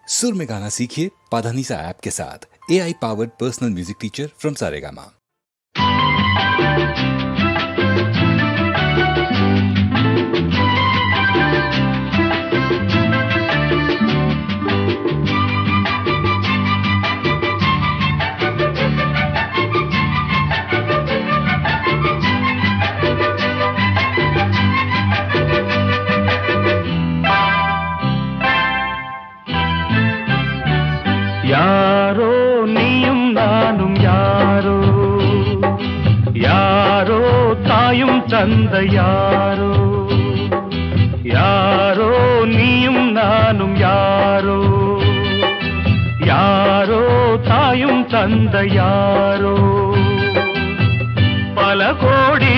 सुर में गाना सीखिए पाधानीसा ऐप के साथ। AI powered personal music teacher from Saregama. யாரோ நீயும் நானும் யாரோ, யாரோ தாயும் தந்த யாரோ, யாரோ நீயும் நானும் யாரோ, யாரோ தாயும் தந்த யாரோ, பல கோடி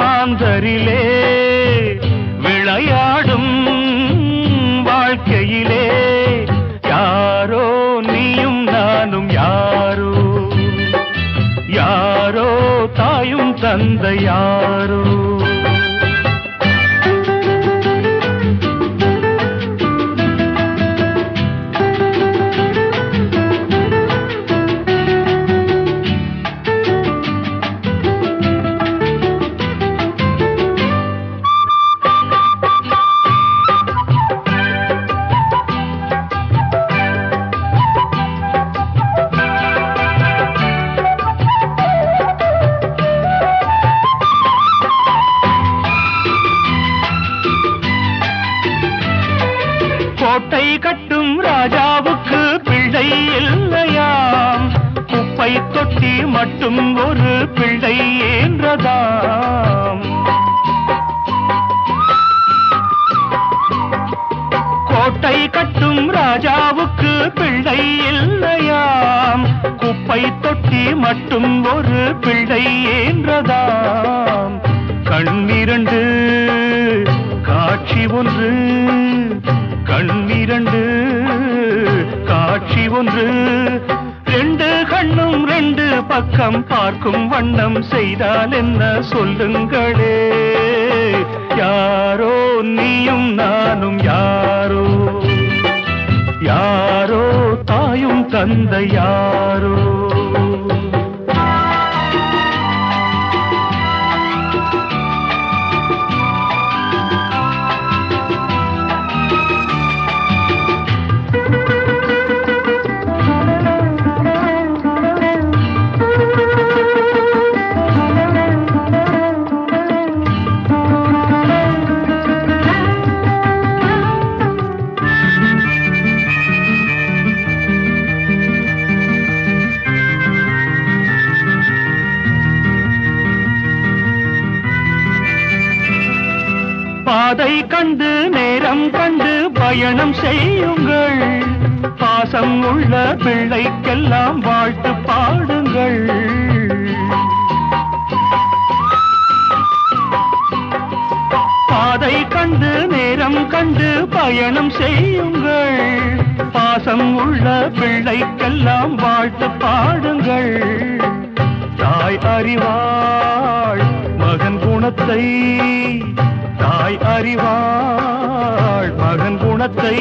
மாந்தரிலே விளையாடும் வாழ்க்கையிலே யாரோ நீயும் நானும் யாரோ, யாரோ தாயும் தந்த யாரோ. கோட்டை கட்டும் ராஜாவுக்கு பிள்ளை இல்லையாம், குப்பை தொட்டி மட்டும் ஒரு பிள்ளை என்றதாம். கோட்டை கட்டும் ராஜாவுக்கு பிள்ளை இல்லையாம், குப்பை தொட்டி மட்டும் ஒரு பிள்ளை என்றதாம். கண்ணிரண்டு காட்சி ஒன்று, கண்ணிரண்டு காட்சி ஒன்று, ரெண்டு கண்ணும் ரெண்டு பக்கம் பார்க்கும் வண்ணம் செய்தால் என்ன சொல்லுங்களே. யாரோ நீயும் நானும் யாரோ, யாரோ தாயும் தந்த யாரோ. பாதை கண்டு நேரம் கண்டு பயணம் செய்யுங்கள், பாசம் உள்ள பிள்ளைக்கெல்லாம் வாழ்த்து பாடுங்கள். பாதை கண்டு நேரம் கண்டு பயணம் செய்யுங்கள், பாசம் உள்ள பிள்ளைக்கெல்லாம் வாழ்த்து பாடுங்கள். தாய் அறிவாள் மகன் குணத்தை, தாய் அறிவாள் மகன் குணத்தை,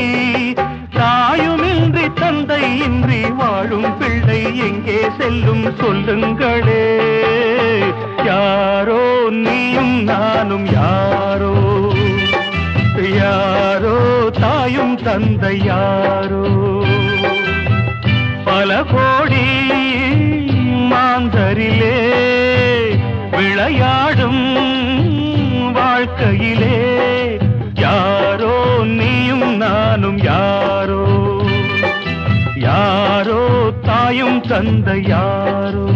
தாயுமின்றி தந்தை இன்றி வாழும் பிள்ளை எங்கே செல்லும் சொல்லுங்களே. யாரோ நீயும் நானும் யாரோ, யாரோ தாயும் தந்தை யாரோ, பல கோடி மாந்தரிலே விளையாடும் வாழ்க்கையிலே யாரோ நீயும் நானும் யாரோ, யாரோ தாயும் தந்த யாரோ.